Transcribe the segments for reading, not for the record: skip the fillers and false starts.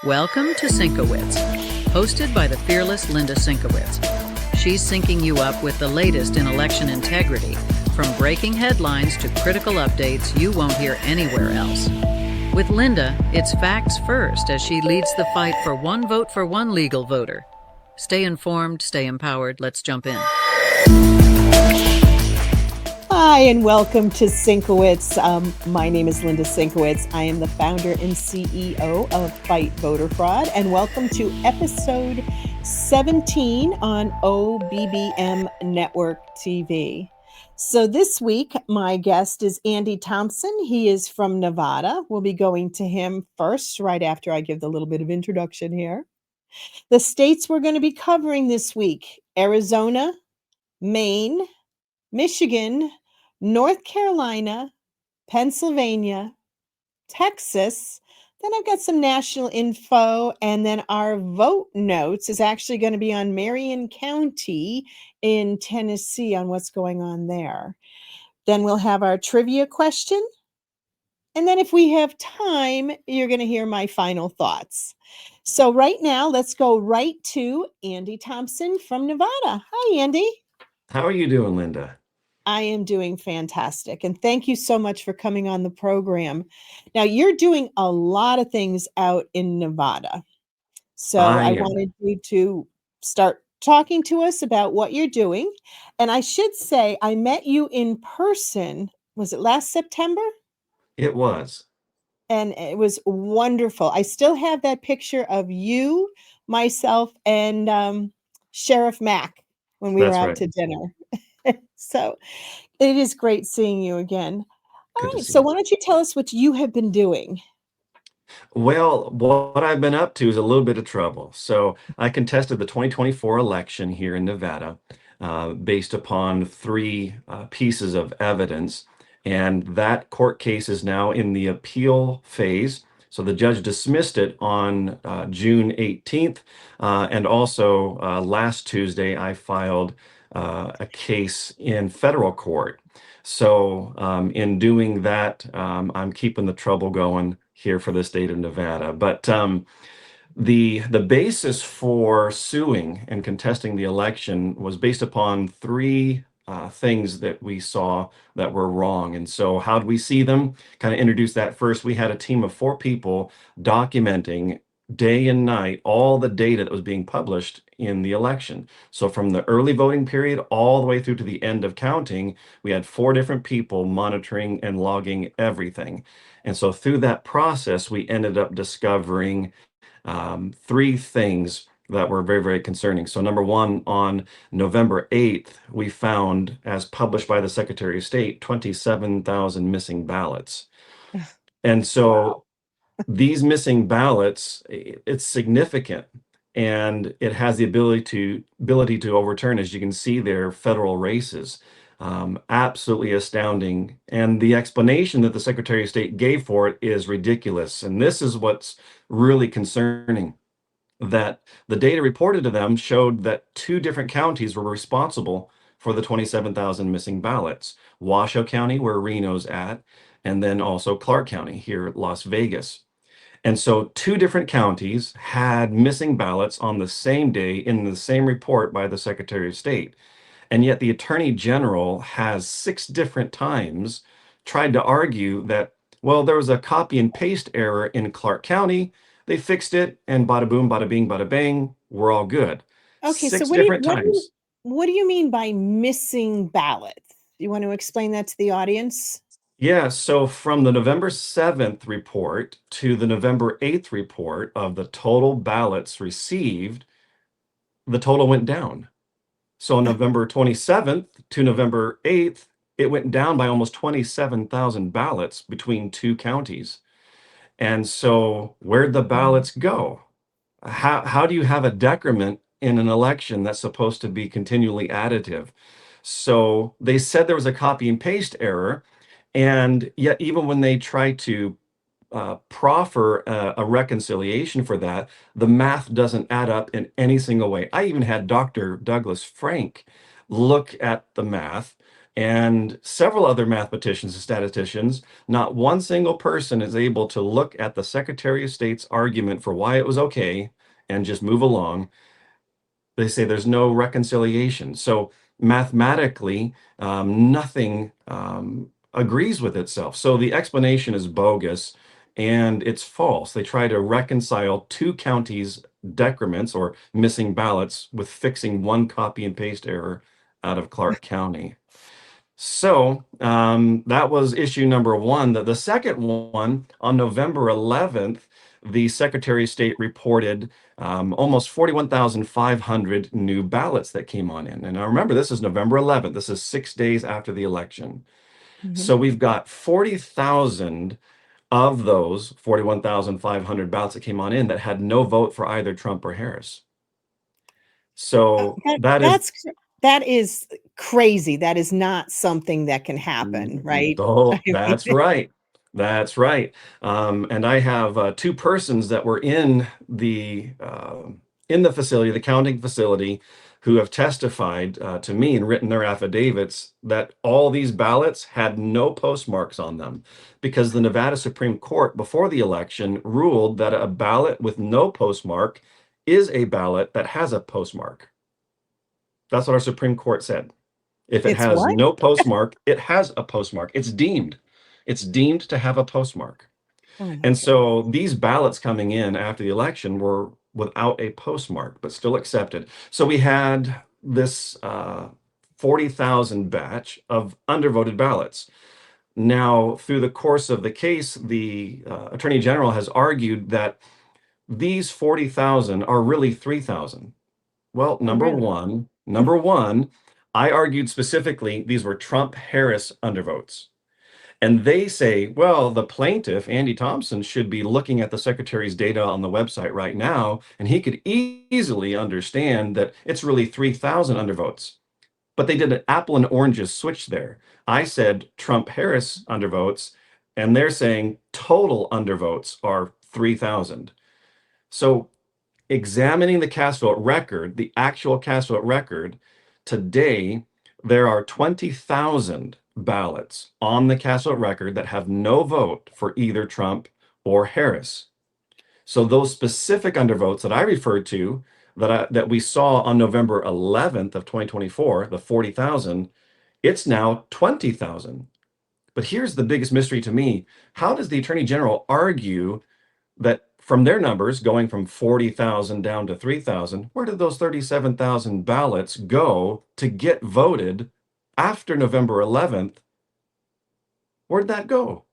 Welcome to SYNC-O-WICZ, hosted by the fearless Linda Szynkowicz. She's syncing you up with the latest in election integrity, from breaking headlines to critical updates you won't hear anywhere else. With Linda, it's facts first as she leads the fight for one vote for one legal voter. Stay informed, stay empowered. Let's jump in. Hi, and welcome to SYNC-O-WICZ. My name is Linda Szynkowicz. I am the founder and CEO of Fight Voter Fraud, and welcome to episode 17 on OBBM Network TV. So this week, my guest is Andy Thompson. He is from Nevada. We'll be going to him first, right after I give the little bit of introduction here. The states we're going to be covering this week: Arizona, Maine, Michigan, North Carolina, Pennsylvania, Texas. Then I've got some national info, and then our vote notes is actually going to be on Marion County in Tennessee on what's going on there. Then we'll have our trivia question. And then if we have time, you're going to hear my final thoughts. So right now, let's go right to Andy Thompson from Nevada. Hi, Andy. How are you doing, Linda? I am doing fantastic. And thank you so much for coming on the program. Now, you're doing a lot of things out in Nevada. So I wanted you to start talking to us about what you're doing. And I should say, I met you in person. Was it last September? It was. And it was wonderful. I still have that picture of you, myself, and Sheriff Mack when we were out to dinner. So it is great seeing you again. All right. So why don't you tell us what you have been doing? Well, what I've been up to is a little bit of trouble. So I contested the 2024 election here in Nevada based upon three pieces of evidence. And that court case is now in the appeal phase. So the judge dismissed it on June 18th. And also last Tuesday, I filed a case in federal court. So in doing that, I'm keeping the trouble going here for the state of Nevada. But the basis for suing and contesting the election was based upon three things that we saw that were wrong. And so how do we see them? Kind of introduce that first. We had a team of 4 people documenting day and night all the data that was being published in the election. So from the early voting period all the way through to the end of counting, we had 4 different people monitoring and logging everything. And so through that process, we ended up discovering 3 things that were very, very concerning. So number one, on November 8th, we found, as published by the Secretary of State, 27,000 missing ballots. And so wow. These missing ballots, it's significant, and it has the ability to overturn, as you can see there, federal races. Absolutely astounding. And the explanation that the Secretary of State gave for it is ridiculous. And this is what's really concerning, that the data reported to them showed that 2 different counties were responsible for the 27,000 missing ballots. Washoe County, where Reno's at, and then also Clark County here at Las Vegas. And so 2 different counties had missing ballots on the same day in the same report by the Secretary of State. And yet the Attorney General has 6 different times tried to argue that, well, there was a copy and paste error in Clark County. They fixed it, and bada boom, bada bing, bada bang, we're all good. Okay, 6 so different times. What do you mean by missing ballots? You want to explain that to the audience? Yeah, so from the November 7th report to the November 8th report of the total ballots received, the total went down. So on November 27th to November 8th, it went down by almost 27,000 ballots between 2 counties. And so where'd the ballots go? How do you have a decrement in an election that's supposed to be continually additive? So they said there was a copy and paste error. And yet, even when they try to proffer a reconciliation for that, the math doesn't add up in any single way. I even had Dr. Douglas Frank look at the math, and several other mathematicians and statisticians, not one single person is able to look at the Secretary of State's argument for why it was okay and just move along. They say there's no reconciliation. So mathematically, nothing agrees with itself. So the explanation is bogus and it's false. They try to reconcile two counties' decrements or missing ballots with fixing one copy and paste error out of Clark County. So that was issue number one. The second one, on November 11th, the Secretary of State reported almost 41,500 new ballots that came on in. And I remember this is November 11th. This is 6 days after the election. So we've got 40,000 of those 41,500 ballots that came on in that had no vote for either Trump or Harris. So that is crazy. That is not something that can happen, right? Oh, that's right. That's right. And I have two persons that were in the facility, the counting facility, who have testified to me and written their affidavits that all these ballots had no postmarks on them because the Nevada Supreme Court before the election ruled that a ballot with no postmark is a ballot that has a postmark. That's what our Supreme Court said. If it has no postmark, it has a postmark. It's deemed to have a postmark. And so these ballots coming in after the election were without a postmark, but still accepted. So we had this 40,000 batch of undervoted ballots. Now, through the course of the case, the Attorney General has argued that these 40,000 are really 3,000. Well, number one, I argued specifically these were Trump-Harris undervotes. And they say, well, the plaintiff, Andy Thompson, should be looking at the secretary's data on the website right now, and he could easily understand that it's really 3,000 undervotes. But they did an apple and oranges switch there. I said Trump-Harris undervotes, and they're saying total undervotes are 3,000. So examining the cast vote record, the actual cast vote record, today, there are 20,000 ballots on the cast vote record that have no vote for either Trump or Harris. So those specific undervotes that I referred to, that we saw on November 11th of 2024, the 40,000, it's now 20,000. But here's the biggest mystery to me. How does the Attorney General argue that from their numbers going from 40,000 down to 3,000, where did those 37,000 ballots go to get voted after November 11th? Where'd that go?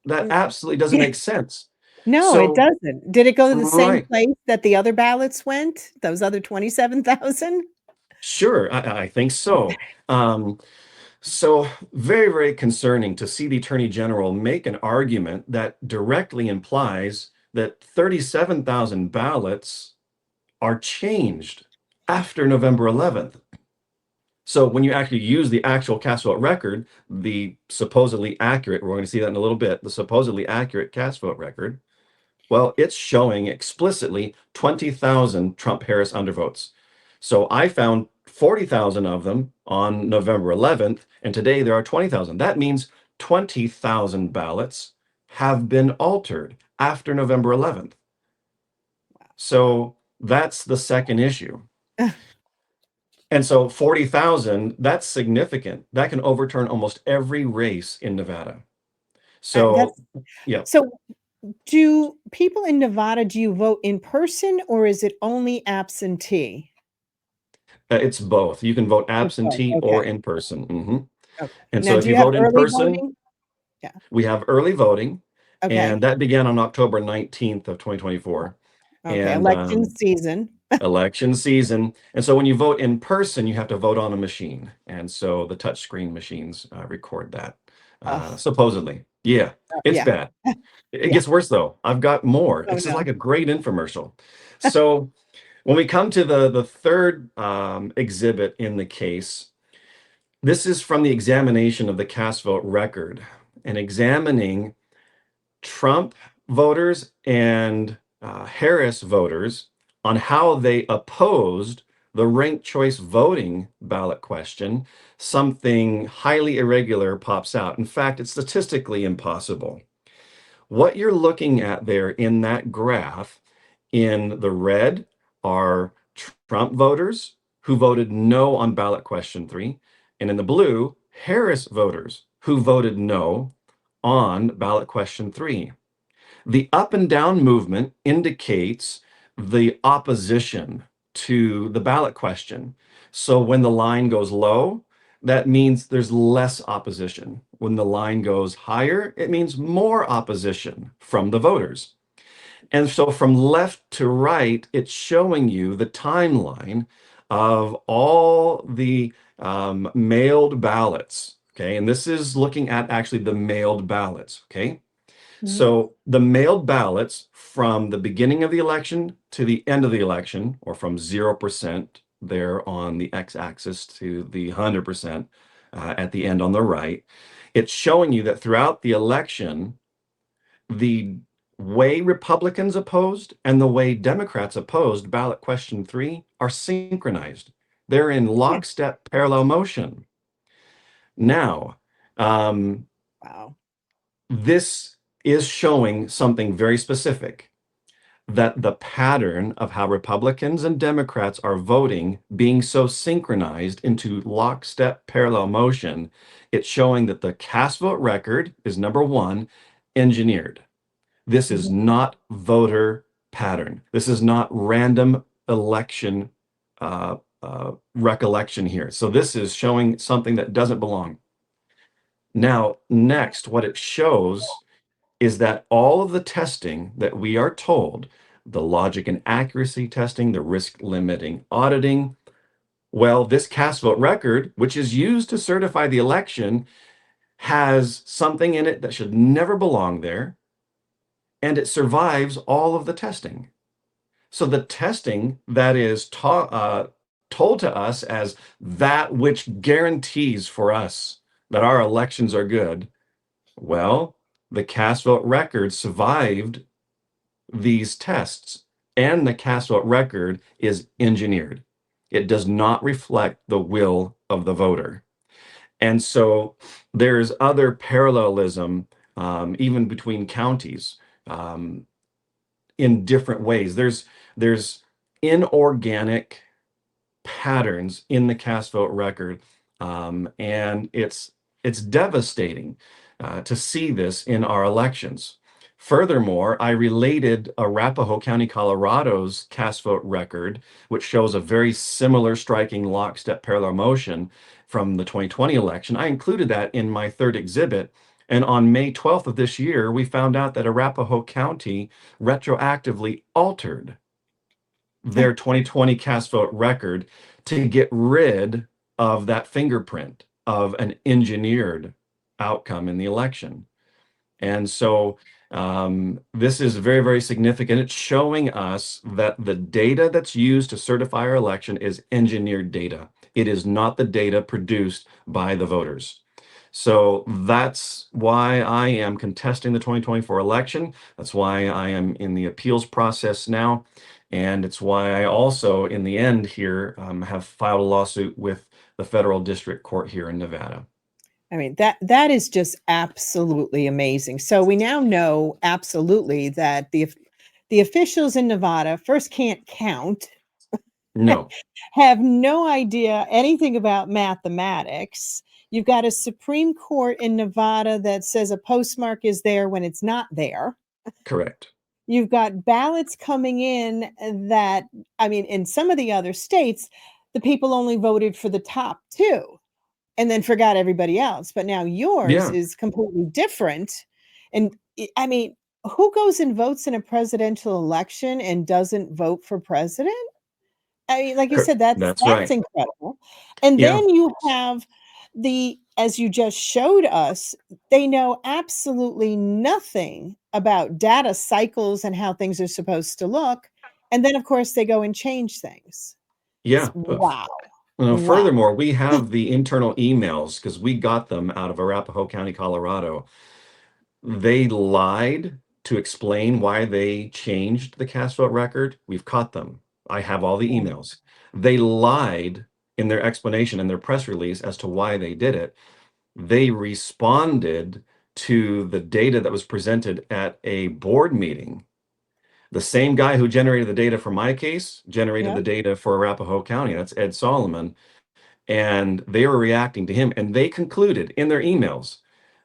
That absolutely doesn't make sense. No, it doesn't. Did it go to the same place that the other ballots went? Those other 27,000? Sure, I think so. So very, very concerning to see the Attorney General make an argument that directly implies that 37,000 ballots are changed after November 11th. So when you actually use the actual cast vote record, the supposedly accurate, we're going to see that in a little bit, the supposedly accurate cast vote record, well, it's showing explicitly 20,000 Trump-Harris undervotes. So I found 40,000 of them on November 11th, and today there are 20,000. That means 20,000 ballots have been altered after November 11th. So that's the second issue. And so 40,000, that's significant. That can overturn almost every race in Nevada. So, yeah. So do people in Nevada, do you vote in person or is it only absentee? It's both. You can vote absentee or in person. Okay. And Now, so if do you you have vote in early person, voting? Yeah. we have early voting, Okay. and that began on October 19th of 2024. Okay, And election season. election season. And so when you vote in person, you have to vote on a machine. And so the touchscreen machines record that, supposedly. Yeah, it's bad. It gets worse, though. I've got more. This is like a great infomercial. So when we come to the third exhibit in the case, this is from the examination of the cast vote record and examining Trump voters and Harris voters on how they opposed the ranked choice voting ballot question, something highly irregular pops out. In fact, it's statistically impossible. What you're looking at there in that graph, in the red are Trump voters who voted no on ballot question 3, and in the blue, Harris voters who voted no on ballot question 3. The up and down movement indicates the opposition to the ballot question. So when the line goes low, that means there's less opposition. When the line goes higher, it means more opposition from the voters. And so from left to right, it's showing you the timeline of all the mailed ballots. Okay. And this is looking at actually the mailed ballots. Okay. So the mailed ballots from the beginning of the election to the end of the election, or from 0% there on the x-axis to the 100% at the end on the right, it's showing you that throughout the election, the way Republicans opposed and the way Democrats opposed ballot question 3 are synchronized. They're in lockstep parallel motion. Now, Wow. this is showing something very specific, that the pattern of how Republicans and Democrats are voting being so synchronized into lockstep parallel motion, it's showing that the cast vote record is, number one, engineered. This is not voter pattern. This is not random election recollection here. So this is showing something that doesn't belong. Now, next, what it shows is that all of the testing that we are told, the logic and accuracy testing, the risk limiting auditing, well, this cast vote record, which is used to certify the election, has something in it that should never belong there, and it survives all of the testing. So the testing that is told to us as that which guarantees for us that our elections are good, well, the cast vote record survived these tests, and the cast vote record is engineered. It does not reflect the will of the voter. And so there's other parallelism, even between counties, in different ways. There's inorganic patterns in the cast vote record, and it's devastating to see this in our elections. Furthermore, I related Arapahoe County, Colorado's cast vote record, which shows a very similar striking lockstep parallel motion from the 2020 election. I included that in my third exhibit. And on May 12th of this year, we found out that Arapahoe County retroactively altered their 2020 cast vote record to get rid of that fingerprint of an engineered outcome in the election. And so this is very, very significant. It's showing us that the data that's used to certify our election is engineered data. It is not the data produced by the voters. So that's why I am contesting the 2024 election. That's why I am in the appeals process now. And it's why I also, in the end here, have filed a lawsuit with the federal district court here in Nevada. I mean, that is just absolutely amazing. So we now know absolutely that the officials in Nevada first can't count, No, have no idea anything about mathematics. You've got a Supreme Court in Nevada that says a postmark is there when it's not there. correct. You've got ballots coming in that, I mean, in some of the other states, the people only voted for the top two and then forgot everybody else. But now yours Yeah, is completely different. And I mean, who goes and votes in a presidential election and doesn't vote for president? I mean, like you said, that's right. incredible. And Yeah, then you have as you just showed us, they know absolutely nothing about data cycles and how things are supposed to look. And then, of course, they go and change things. yeah. Wow. Wow. Furthermore, we have the internal emails because we got them out of Arapahoe County, Colorado. They lied to explain why they changed the cast vote record. We've caught them. I have all the Yeah. emails. They lied in their explanation in their press release as to why they did it. They responded to the data that was presented at a board meeting. The same guy who generated the data for my case generated Yeah. the data for Arapahoe County. That's Ed Solomon. And they were reacting to him. And they concluded in their emails,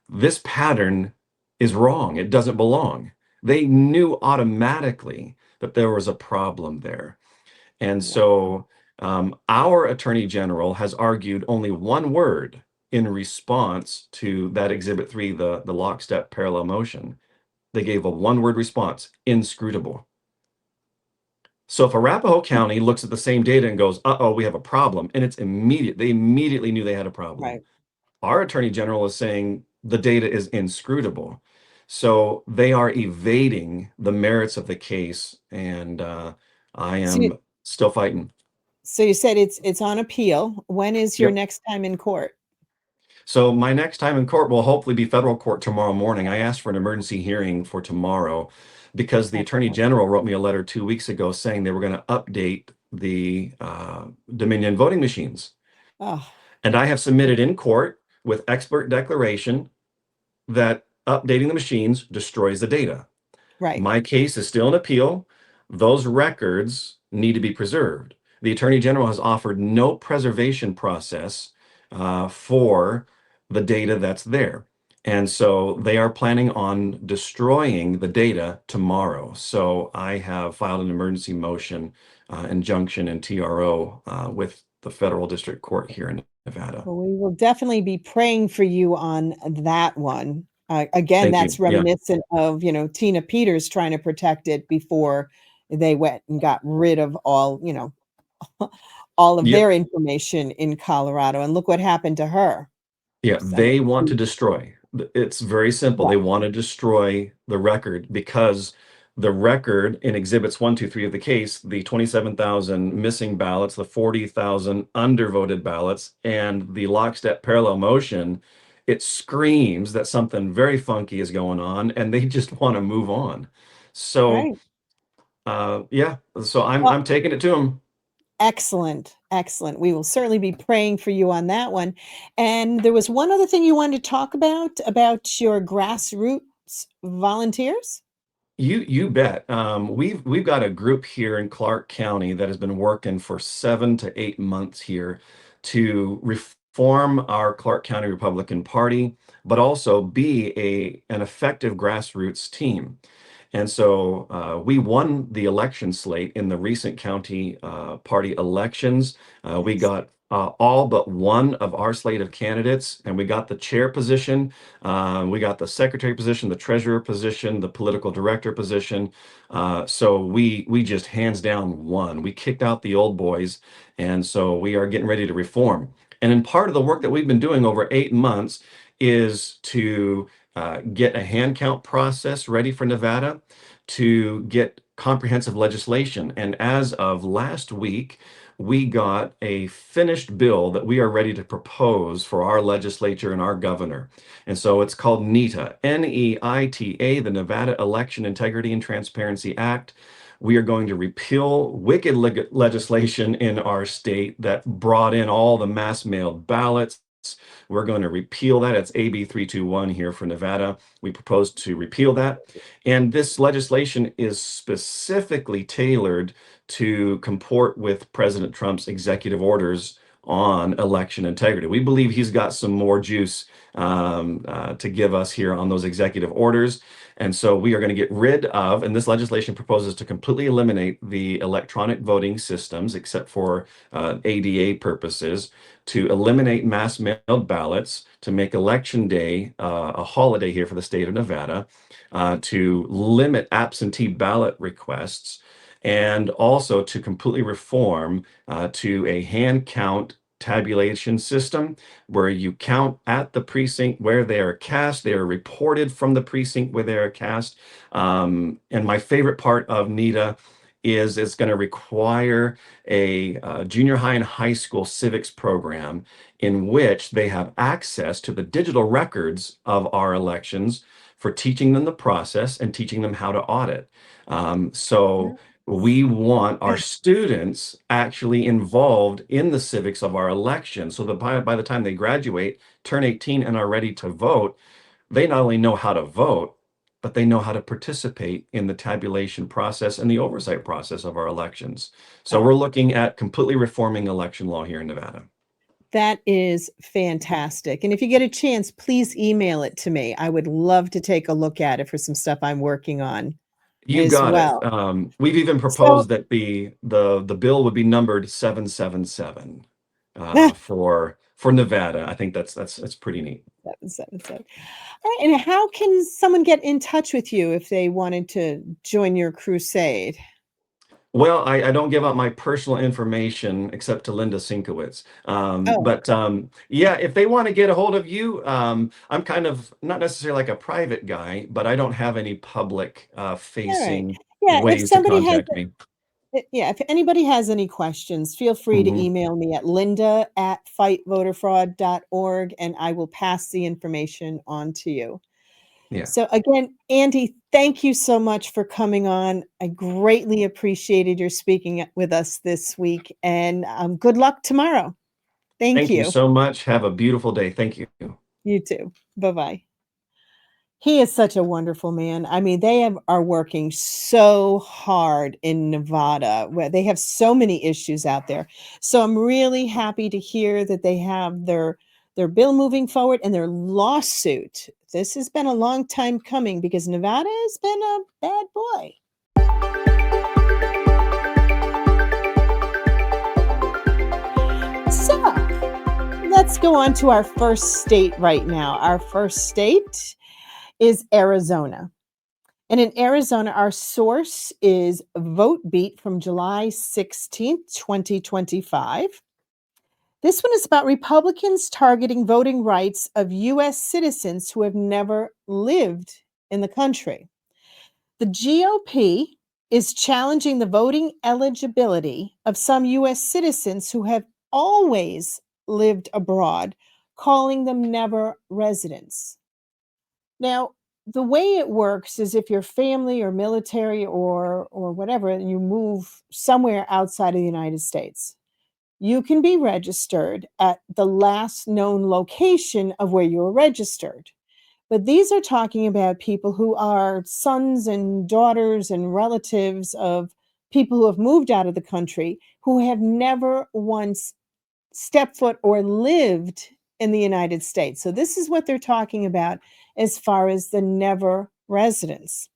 this pattern is wrong. It doesn't belong. They knew automatically that there was a problem there. And Wow. so our attorney general has argued only one word in response to that Exhibit 3, the lockstep parallel motion. They gave a one-word response, inscrutable. So if Arapahoe County looks at the same data and goes, uh-oh, we have a problem, and it's immediate, they immediately knew they had a problem. Right. Our attorney general is saying the data is inscrutable. So they are evading the merits of the case, and I So you, am still fighting. so you said it's on appeal. When is your Yep. next time in court? So my next time in court will hopefully be federal court tomorrow morning. I asked for an emergency hearing for tomorrow because the attorney Excellent. general wrote me a letter 2 weeks ago saying they were going to update the Dominion voting machines. Oh, And I have submitted in court with expert declaration that updating the machines destroys the data. right. My case is still in appeal. Those records need to be preserved. The Attorney General has offered no preservation process for the data that's there. And so they are planning on destroying the data tomorrow. So I have filed an emergency motion, injunction, and TRO with the federal district court here in Nevada. Well, we will definitely be praying for you on that one. Again, Thank you. that's Yeah. reminiscent of, Tina Peters trying to protect it before they went and got rid of all, all of Yep. their information in Colorado. And look what happened to her. Yeah, So, they want to destroy. It's very simple. right, They want to destroy the record because the record in exhibits 1, 2, 3 of the case, the 27,000 missing ballots, the 40,000 undervoted ballots, and the lockstep parallel motion, it screams that something very funky is going on, and they just want to move on. So, right. yeah, so I'm Well, I'm taking it to them. excellent, excellent. We will certainly be praying for you on that one. And there was one other thing you wanted to talk about your grassroots volunteers? You bet. We've got a group here in Clark County that has been working for 7 to 8 months here to reform our Clark County Republican Party, but also be an effective grassroots team. And so we won the election slate in the recent county party elections. We Yes. got all but one of our slate of candidates, and we got the chair position. We got the secretary position, the treasurer position, the political director position. So we just hands down won. We kicked out the old boys, and so we are getting ready to reform. And in part of the work that we've been doing over 8 months is to get a hand count process ready for Nevada, to get comprehensive legislation. And as of last week, we got a finished bill that we are ready to propose for our legislature and our governor. And so it's called NEITA, N-E-I-T-A, the Nevada Election Integrity and Transparency Act. We are going to repeal wicked legislation in our state that brought in all the mass mailed ballots. We're going to repeal that. It's AB 321 here for Nevada. We propose to repeal that. And this legislation is specifically tailored to comport with President Trump's executive orders on election integrity. We believe he's got some more juice to give us here on those executive orders. And so we are going to get rid of, and this legislation proposes to completely eliminate the electronic voting systems, except for ADA purposes, to eliminate mass mailed ballots, to make Election Day a holiday here for the state of Nevada, to limit absentee ballot requests, and also to completely reform to a hand count tabulation system where you count at the precinct where they are cast. They are reported from the precinct where they are cast. And my favorite part of NETA is it's going to require a junior high and high school civics program in which they have access to the digital records of our elections for teaching them the process and teaching them how to audit. So We want our students actually involved in the civics of our election so that by the time they graduate, turn 18 and are ready to vote, they not only know how to vote, but they know how to participate in the tabulation process and the oversight process of our elections. So Uh, we're looking at completely reforming election law here in Nevada. That is fantastic. And if you get a chance, please email it to me. I would love to take a look at it for some stuff I'm working on You as got it. well. We've even So, proposed that the bill would be numbered 777 for Nevada. I think that's pretty neat. 777. All right, and how can someone get in touch with you if they wanted to join your crusade? Well, I don't give out my personal information except to Linda Szynkowicz. Oh, Yeah, if they want to get a hold of you, I'm kind of not necessarily like a private guy, but I don't have any public all right. facing Yeah, if ways to somebody has contact me. yeah, if anybody has any questions, feel free to Hmm. email me at linda@fightvoterfraud.org, and I will pass the information on to you. Yeah. So again, Andy, thank you so much for coming on. I greatly appreciated your speaking with us this week, and good luck tomorrow. Thank Thank you you. so much. Have a beautiful day. Thank you. You too. Bye-bye. He is such a wonderful man. I mean, are working so hard in Nevada, where they have so many issues out there. So I'm really happy to hear that they have their bill moving forward and their lawsuit. This has been a long time coming because Nevada has been a bad boy. So let's go on to our first state right now. Our first state is Arizona. And in Arizona, our source is VoteBeat from July 16th, 2025. This one is about Republicans targeting voting rights of U.S. citizens who have never lived in the country. The GOP is challenging the voting eligibility of some U.S. citizens who have always lived abroad, calling them never residents. Now, the way it works is if your family or military or whatever, and you move somewhere outside of the United States, you can be registered at the last known location of where you were registered. But these are talking about people who are sons and daughters and relatives of people who have moved out of the country who have never once stepped foot or lived in the United States. So this is what they're talking about as far as the never residents.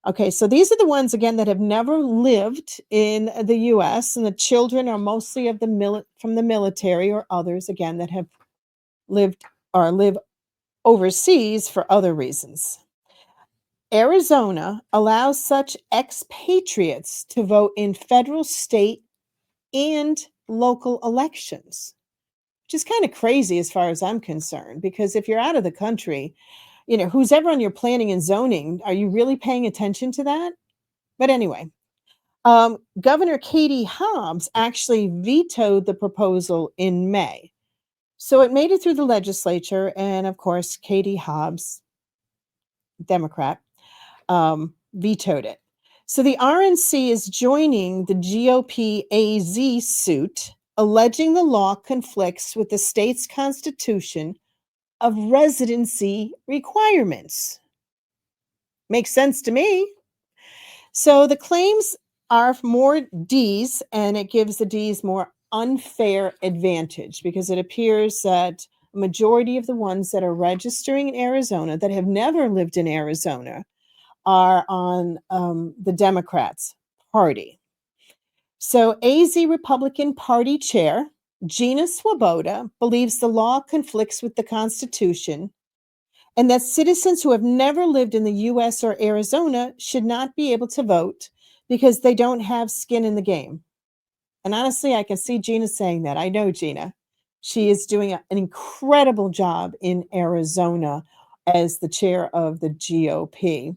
Okay, so these are the ones again that have never lived in the US, and the children are mostly of from the military or others again that have lived or live overseas for other reasons. Arizona allows such expatriates to vote in federal, state, and local elections, which is kind of crazy as far as I'm concerned, because if you're out of the country, who's ever on your planning and zoning, are you really paying attention to that? But anyway, Governor Katie Hobbs actually vetoed the proposal in May. So it made it through the legislature. And of course, Katie Hobbs, Democrat, vetoed it. So the RNC is joining the GOP AZ suit, alleging the law conflicts with the state's constitution of residency requirements. Makes sense to me. So the claims are more D's, and it gives the D's more unfair advantage because it appears that a majority of the ones that are registering in Arizona that have never lived in Arizona are on the Democrats' party. So AZ Republican Party Chair Gina Swoboda believes the law conflicts with the Constitution and that citizens who have never lived in the US or Arizona should not be able to vote because they don't have skin in the game. And honestly, I can see Gina saying that. I know Gina. She is doing an incredible job in Arizona as the chair of the GOP.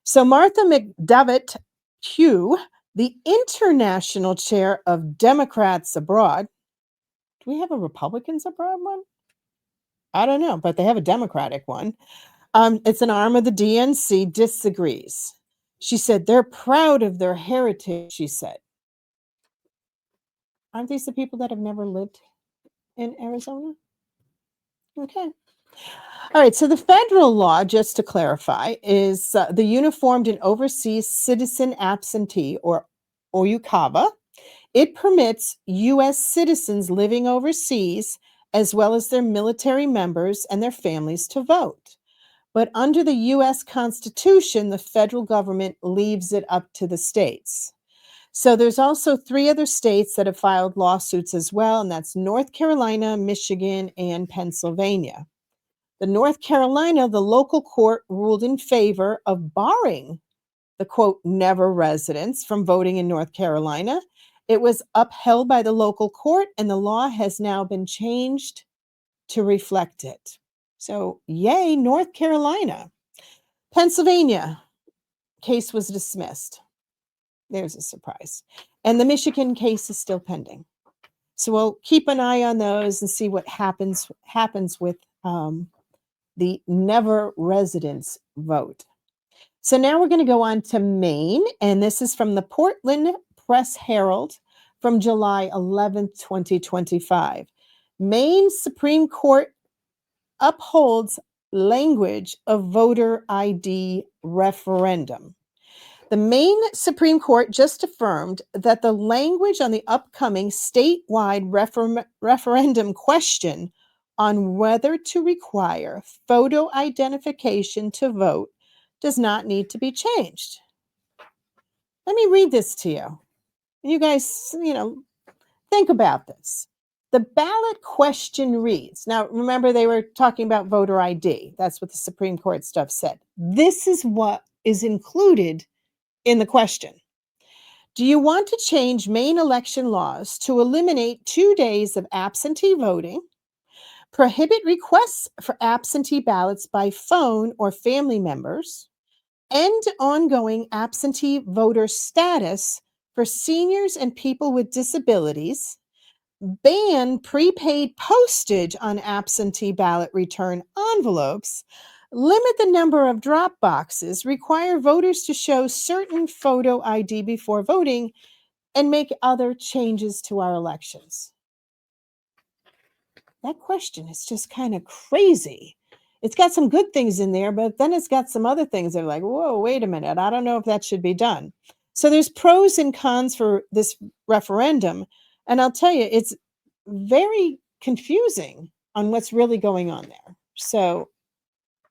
So Martha McDevitt Hugh, the international chair of Democrats Abroad. Do we have a Republicans Abroad one? I don't know, but they have a Democratic one. It's an arm of the DNC, disagrees. She said, they're proud of their heritage, she said. Aren't these the people that have never lived in Arizona? Okay. All right. So the federal law, just to clarify, is the Uniformed and Overseas Citizen Absentee, or UCAVA. It permits U.S. citizens living overseas, as well as their military members and their families, to vote. But under the U.S. Constitution, the federal government leaves it up to the states. So there's also 3 other states that have filed lawsuits as well, and that's North Carolina, Michigan, and Pennsylvania. The North Carolina, the local court ruled in favor of barring the quote never residents from voting in North Carolina. It was upheld by the local court, and the law has now been changed to reflect it. So, yay, North Carolina. Pennsylvania, case was dismissed. There's a surprise. And the Michigan case is still pending. So we'll keep an eye on those and see what happens with the never residents vote. So now we're going to go on to Maine, and this is from the Portland Press Herald from July 11th, 2025. Maine Supreme Court upholds language of voter ID referendum. The Maine Supreme Court just affirmed that the language on the upcoming statewide referendum question on whether to require photo identification to vote does not need to be changed. Let me read this to you. You guys, think about this. The ballot question reads, now remember they were talking about voter ID. That's what the Supreme Court stuff said. This is what is included in the question. Do you want to change Maine election laws to eliminate 2 days of absentee voting, prohibit requests for absentee ballots by phone or family members, end ongoing absentee voter status for seniors and people with disabilities, ban prepaid postage on absentee ballot return envelopes, limit the number of drop boxes, require voters to show certain photo ID before voting, and make other changes to our elections? That question is just kind of crazy. It's got some good things in there, but then it's got some other things that are like, whoa, wait a minute. I don't know if that should be done. So there's pros and cons for this referendum. And I'll tell you, it's very confusing on what's really going on there. So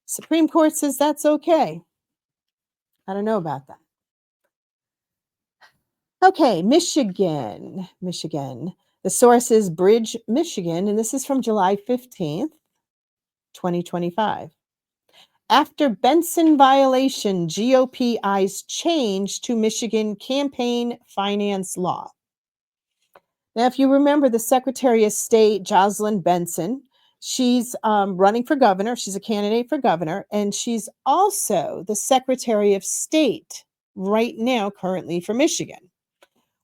Supreme Court says that's okay. I don't know about that. Okay, Michigan. The source is Bridge, Michigan, and this is from July 15th, 2025. After Benson violation, GOP eyes change to Michigan campaign finance law. Now, if you remember the Secretary of State, Jocelyn Benson, she's running for governor. She's a candidate for governor, and she's also the Secretary of State right now, currently for Michigan.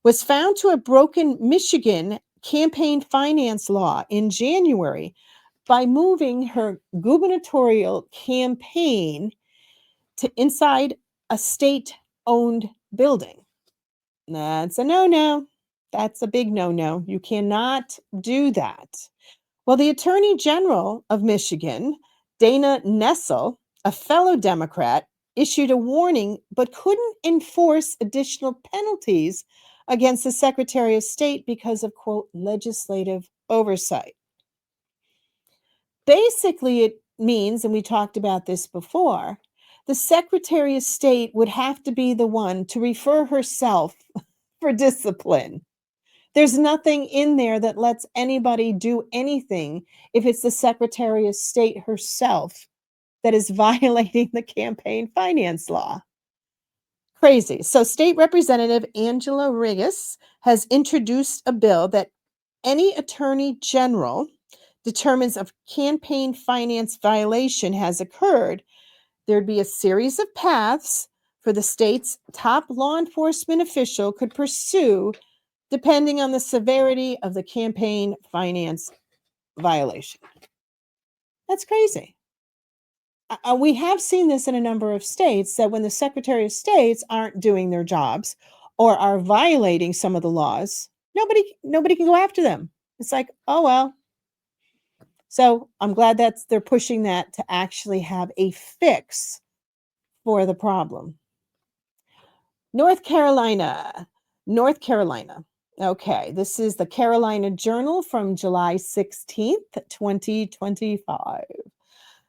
Was found to have broken Michigan campaign finance law in January by moving her gubernatorial campaign to inside a state-owned building. That's a no-no. That's a big no-no. You cannot do that. Well, the Attorney General of Michigan, Dana Nessel, a fellow Democrat, issued a warning but couldn't enforce additional penalties against the Secretary of State because of, quote, legislative oversight. Basically, it means, and we talked about this before, the Secretary of State would have to be the one to refer herself for discipline. There's nothing in there that lets anybody do anything if it's the Secretary of State herself that is violating the campaign finance law. Crazy. So State Representative Angela Rigas has introduced a bill that any attorney general determines a campaign finance violation has occurred, there'd be a series of paths for the state's top law enforcement official could pursue depending on the severity of the campaign finance violation. That's crazy. we have seen this in a number of states, that when the Secretary of States aren't doing their jobs or are violating some of the laws, nobody can go after them. It's like, oh well. So I'm glad that they're pushing that to actually have a fix for the problem. North Carolina. North Carolina. Okay, this is the Carolina Journal from July 16th, 2025.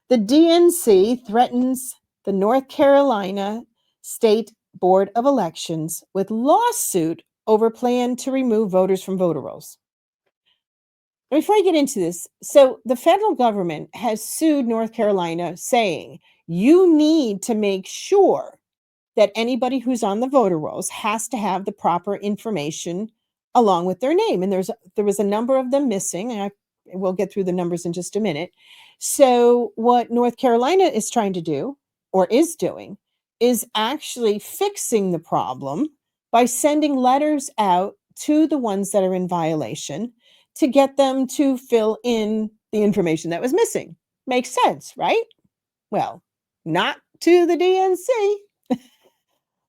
The DNC threatens the North Carolina State Board of Elections with lawsuit over plan to remove voters from voter rolls. Before I get into this, so the federal government has sued North Carolina saying you need to make sure that anybody who's on the voter rolls has to have the proper information along with their name. And there was a number of them missing, and we'll get through the numbers in just a minute. So what North Carolina is trying to do, or is doing, is actually fixing the problem by sending letters out to the ones that are in violation to get them to fill in the information that was missing. Makes sense, right? Well, not to the DNC,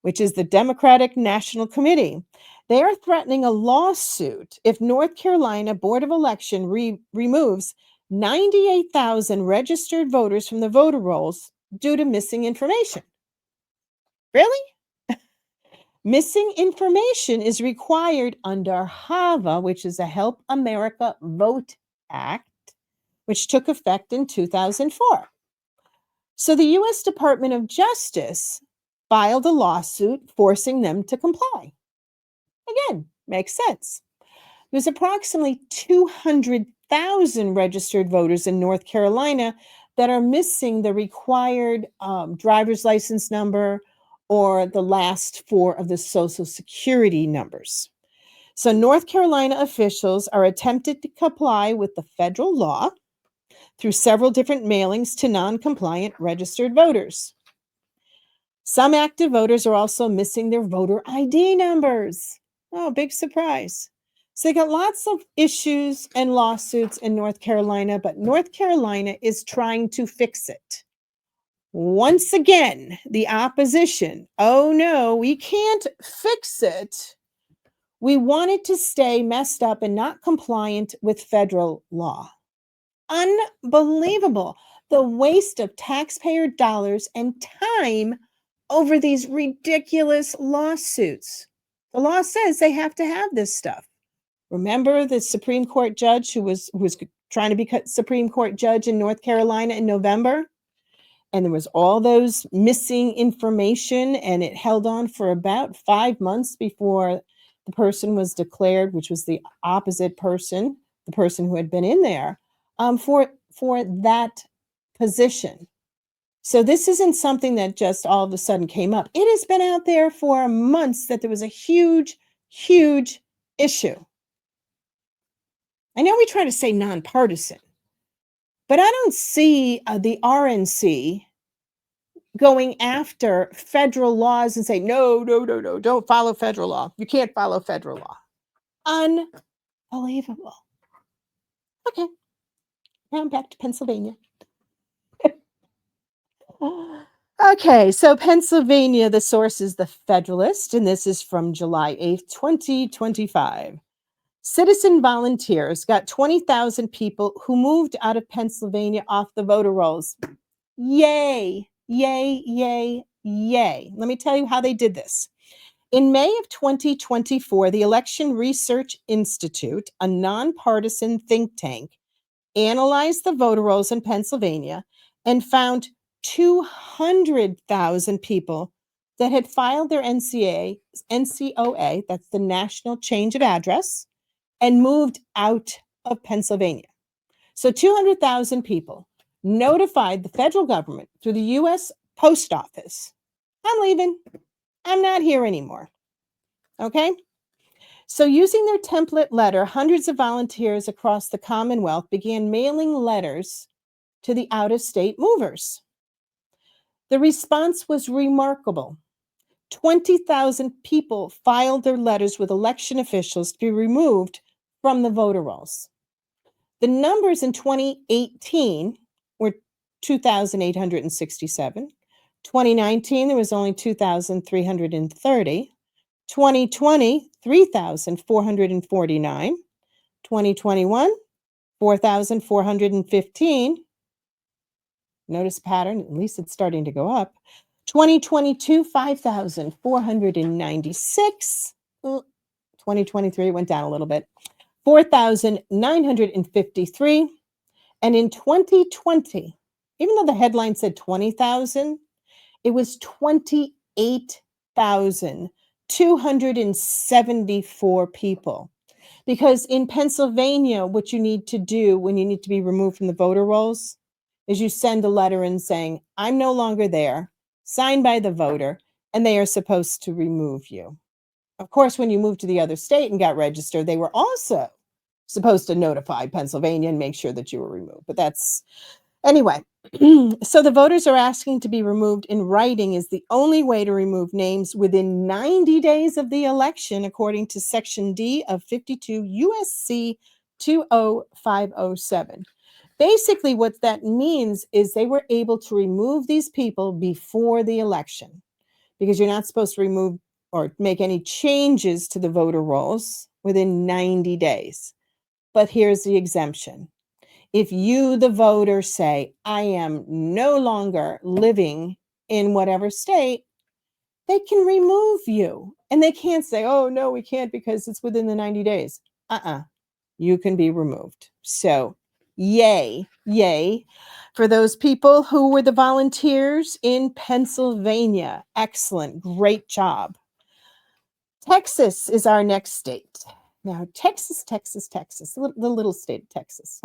which is the Democratic National Committee. They are threatening a lawsuit if North Carolina Board of Election removes 98,000 registered voters from the voter rolls due to missing information. Really? Missing information is required under HAVA, which is a Help America Vote Act, which took effect in 2004. So the U.S. Department of Justice filed a lawsuit forcing them to comply. Again, makes sense. There's approximately 200,000 registered voters in North Carolina that are missing the required driver's license number or the last four of the Social Security numbers. So North Carolina officials are attempting to comply with the federal law through several different mailings to non-compliant registered voters. Some active voters are also missing their voter ID numbers. Oh, big surprise. So they got lots of issues and lawsuits in North Carolina, but North Carolina is trying to fix it. Once again, the opposition, oh no, we can't fix it. We want it to stay messed up and not compliant with federal law. Unbelievable. The waste of taxpayer dollars and time over these ridiculous lawsuits. The law says they have to have this stuff. Remember the Supreme Court judge who was trying to be Supreme Court judge in North Carolina in November? And there was all those missing information, and it held on for about 5 months before the person was declared, which was the opposite person, the person who had been in there, for that position. So this isn't something that just all of a sudden came up. It has been out there for months that there was a huge, huge issue. I know we try to say nonpartisan, but I don't see the RNC going after federal laws and say, no, don't follow federal law. You can't follow federal law. Unbelievable. Okay, now I'm back to Pennsylvania. Okay, so Pennsylvania, the source is the Federalist, and this is from July 8th, 2025. Citizen volunteers got 20,000 people who moved out of Pennsylvania off the voter rolls. Yay, yay, yay, yay. Let me tell you how they did this. In May of 2024, the Election Research Institute, a nonpartisan think tank, analyzed the voter rolls in Pennsylvania and found 200,000 people that had filed their NCOA, that's the National Change of Address, and moved out of Pennsylvania. So 200,000 people notified the federal government through the U.S. Post Office, I'm leaving. I'm not here anymore. Okay? So using their template letter, hundreds of volunteers across the Commonwealth began mailing letters to the out-of-state movers. The response was remarkable. 20,000 people filed their letters with election officials to be removed from the voter rolls. The numbers in 2018 were 2,867. 2019, there was only 2,330. 2020, 3,449. 2021, 4,415. Notice a pattern, at least it's starting to go up. 2022, 5,496. 2023 went down a little bit. 4,953. And in 2020, even though the headline said 20,000, it was 28,274 people. Because in Pennsylvania, what you need to do when you need to be removed from the voter rolls is you send a letter in saying, I'm no longer there, signed by the voter, and they are supposed to remove you. Of course, when you moved to the other state and got registered, they were also supposed to notify Pennsylvania and make sure that you were removed. But that's, anyway. So the voters are asking to be removed in writing is the only way to remove names within 90 days of the election, according to Section D of 52 USC 20507. Basically, what that means is they were able to remove these people before the election, because you're not supposed to remove or make any changes to the voter rolls within 90 days. But here's the exemption. If you, the voter, say, I am no longer living in whatever state, they can remove you. And they can't say, oh, no, we can't because it's within the 90 days. You can be removed. So, yay for those people who were the volunteers in Pennsylvania. Excellent. Great job. Texas is our next state. Now, Texas, the little state of Texas.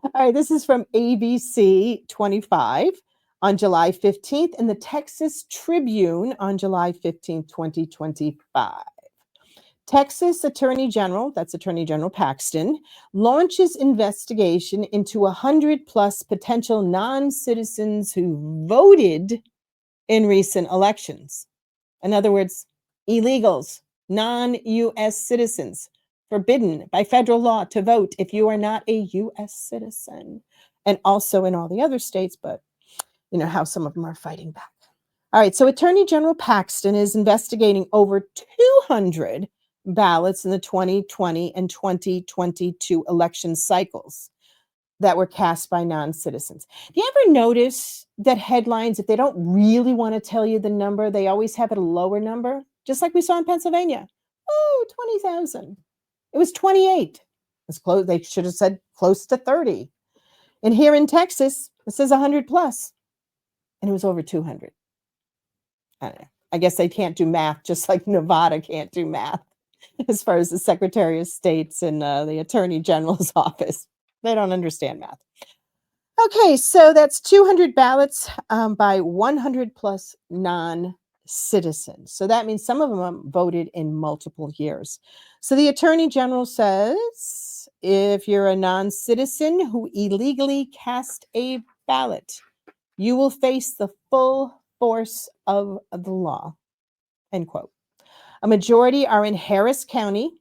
All right, this is from ABC 25 on July 15th and the Texas Tribune on July 15th, 2025. Texas Attorney General, that's Attorney General Paxton, launches investigation into 100+ potential non-citizens who voted in recent elections. In other words, illegals, non-U.S. citizens, forbidden by federal law to vote if you are not a U.S. citizen. And also in all the other states, but you know how some of them are fighting back. All right, so Attorney General Paxton is investigating over 200 ballots in the 2020 and 2022 election cycles that were cast by non-citizens. Do you ever notice that headlines, if they don't really want to tell you the number, they always have it a lower number? Just like we saw in Pennsylvania. Oh, 20,000. It was 28. It's close. They should have said close to 30. And here in Texas, it says 100+. And it was over 200. I don't know. I guess they can't do math, just like Nevada can't do math as far as the Secretary of State's and the Attorney General's office. They don't understand math. Okay, so that's 200 ballots by 100+ non-citizens. So that means some of them voted in multiple years. So the Attorney General says, if you're a non-citizen who illegally cast a ballot, you will face the full force of the law, end quote. A majority are in Harris County,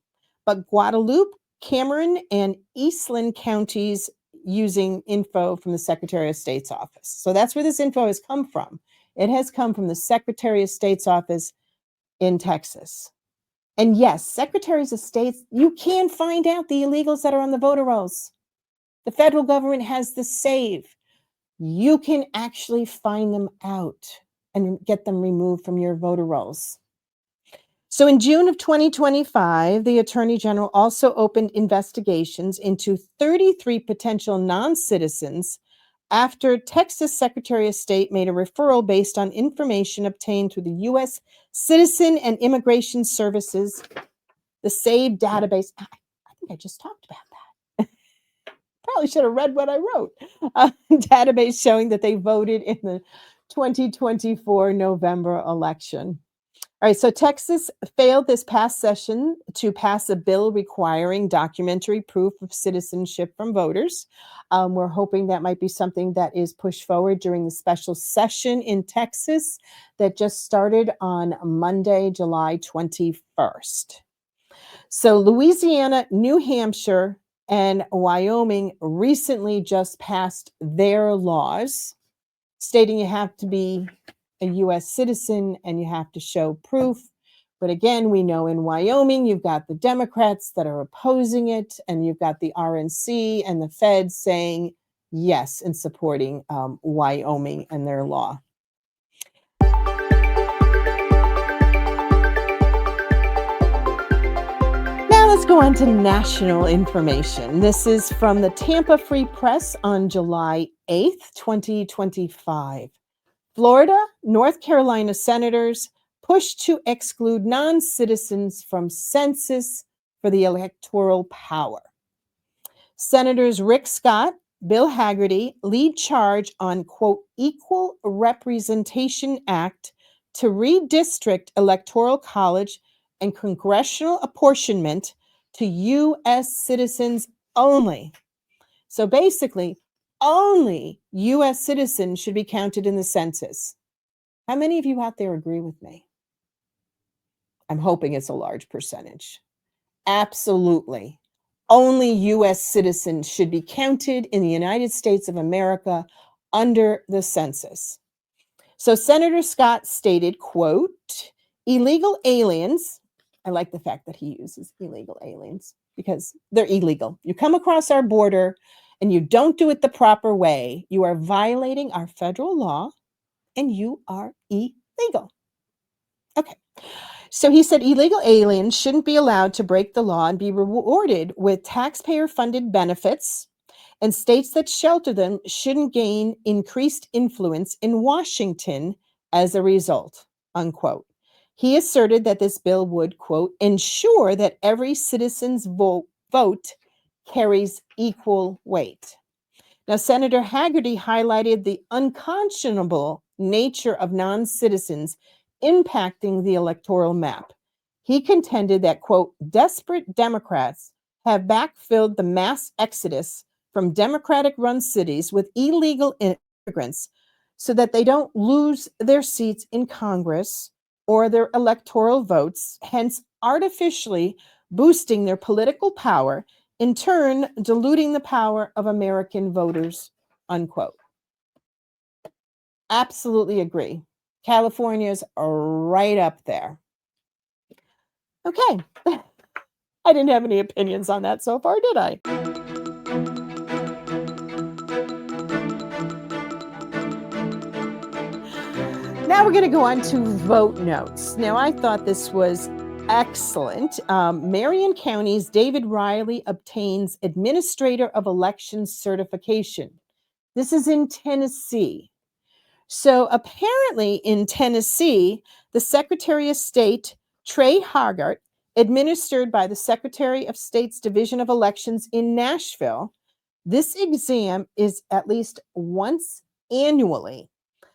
but Guadalupe, Cameron, and Eastland counties using info from the Secretary of State's office. So that's where this info has come from. It has come from the Secretary of State's office in Texas. And yes, Secretaries of State, you can find out the illegals that are on the voter rolls. The federal government has the save. You can actually find them out and get them removed from your voter rolls. So in June of 2025, the Attorney General also opened investigations into 33 potential non-citizens after Texas Secretary of State made a referral based on information obtained through the U.S. Citizen and Immigration Services, the SAVE database. I think I just talked about that. Probably should have read what I wrote. Database showing that they voted in the 2024 November election. All right, so Texas failed this past session to pass a bill requiring documentary proof of citizenship from voters. We're hoping that might be something that is pushed forward during the special session in Texas that just started on Monday, July 21st. So Louisiana, New Hampshire, And Wyoming recently just passed their laws stating you have to be a U.S. citizen and you have to show proof. But again, we know in Wyoming, you've got the Democrats that are opposing it, and you've got the RNC and the feds saying yes and supporting Wyoming and their law. Now let's go on to national information. This is from the Tampa Free Press on July 8th, 2025. Florida, North Carolina senators push to exclude non-citizens from census for the electoral power. Senators Rick Scott, Bill Hagerty lead charge on, quote, Equal Representation Act to redistrict Electoral College and congressional apportionment to U.S. citizens only. So basically, only U.S. citizens should be counted in the census. How many of you out there agree with me? I'm hoping it's a large percentage. Absolutely. Only U.S. citizens should be counted in the United States of America under the census. So Senator Scott stated, quote, illegal aliens, I like the fact that he uses illegal aliens because they're illegal. You come across our border and you don't do it the proper way, you are violating our federal law and you are illegal. Okay. So he said illegal aliens shouldn't be allowed to break the law and be rewarded with taxpayer-funded benefits, and states that shelter them shouldn't gain increased influence in Washington as a result, unquote. He asserted that this bill would, quote, ensure that every citizen's vote carries equal weight. Now, Senator Hagerty highlighted the unconscionable nature of non-citizens impacting the electoral map. He contended that, quote, desperate Democrats have backfilled the mass exodus from Democratic-run cities with illegal immigrants so that they don't lose their seats in Congress or their electoral votes, hence artificially boosting their political power, in turn diluting the power of American voters, unquote. Absolutely agree. California's right up there. Okay. I didn't have any opinions on that so far, did I? Now we're going to go on to vote notes. Now, I thought this was excellent. Marion County's David Riley obtains Administrator of Elections certification. This is in Tennessee. So apparently in Tennessee, the Secretary of State, Trey Hargart, administered by the Secretary of State's Division of Elections in Nashville, this exam is at least once annually.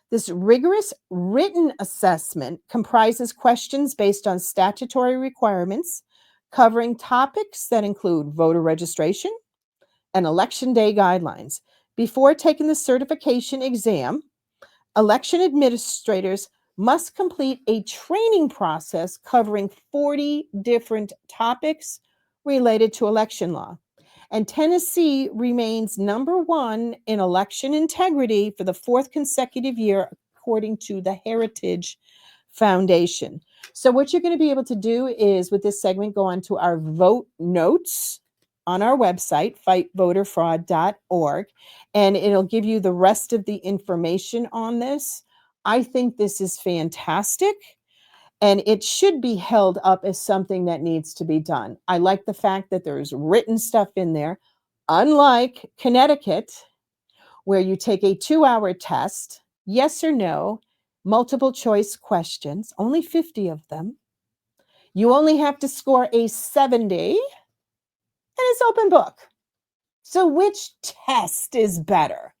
This rigorous written assessment comprises questions based on statutory requirements, covering topics that include voter registration and election day guidelines. Before taking the certification exam, election administrators must complete a training process covering 40 different topics related to election law. And Tennessee remains number one in election integrity for the fourth consecutive year, according to the Heritage Foundation. So what you're going to be able to do is, with this segment, go on to our vote notes on our website, fightvoterfraud.org, and it'll give you the rest of the information on this. I think this is fantastic, and it should be held up as something that needs to be done. I like the fact that there's written stuff in there, unlike Connecticut, where you take a 2-hour test, yes or no, multiple choice questions, only 50 of them. You only have to score a 70, and it's open book. So which test is better?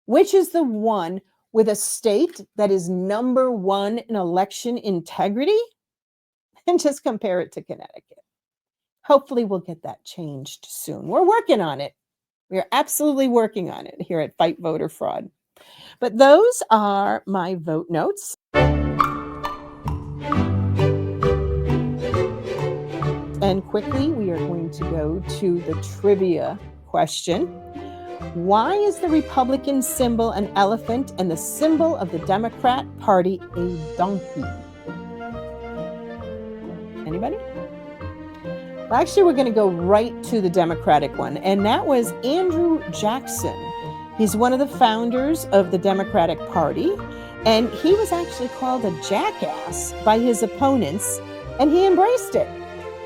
Which is the one with a state that is number one in election integrity? And just compare it to Connecticut. Hopefully we'll get that changed soon. We're working on it. We're absolutely working on it here at Fight Voter Fraud. But those are my vote notes. And And quickly, we are going to go to the trivia question. Why is the Republican symbol an elephant and the symbol of the Democrat Party a donkey? Anybody? Well, actually, we're going to go right to the Democratic one, and that was Andrew Jackson. He's one of the founders of the Democratic Party, and he was actually called a jackass by his opponents, and he embraced it.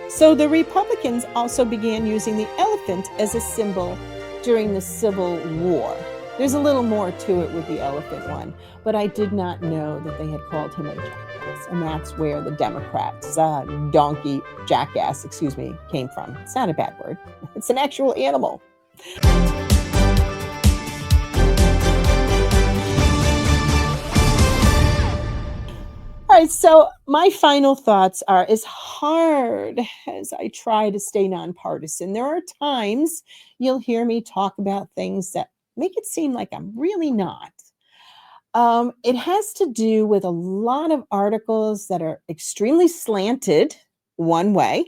So the Republicans also began using the elephant as a symbol during the Civil War. There's a little more to it with the elephant one, but I did not know that they had called him a jackass, and that's where the Democrats, jackass, came from. It's not a bad word. It's an actual animal. All right, so my final thoughts are, as hard as I try to stay nonpartisan, there are times you'll hear me talk about things that make it seem like I'm really not. It has to do with a lot of articles that are extremely slanted one way,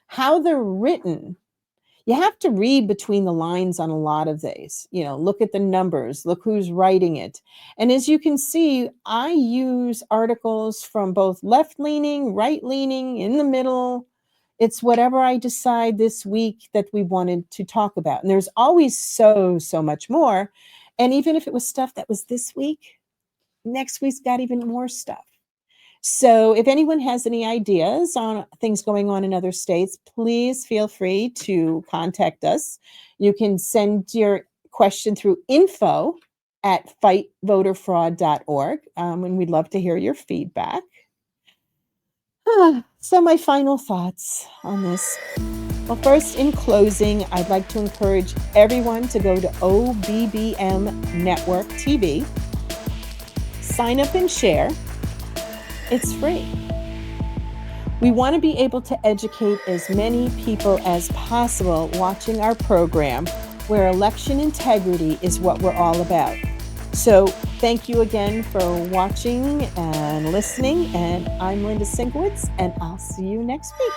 how they're written. You have to read between the lines on a lot of these. Look at the numbers, look who's writing it. And as you can see, I use articles from both left-leaning, right-leaning, in the middle. It's whatever I decide this week that we wanted to talk about. And there's always so much more. And even if it was stuff that was this week, next week's got even more stuff. So if anyone has any ideas on things going on in other states, please feel free to contact us. You can send your question through info@fightvoterfraud.org, and we'd love to hear your feedback. So my final thoughts on this. Well, first, in closing, I'd like to encourage everyone to go to OBBM Network TV, sign up and share. It's free. We want to be able to educate as many people as possible watching our program, where election integrity is what we're all about. So thank you again for watching and listening, and I'm Linda Szynkowicz, and I'll see you next week.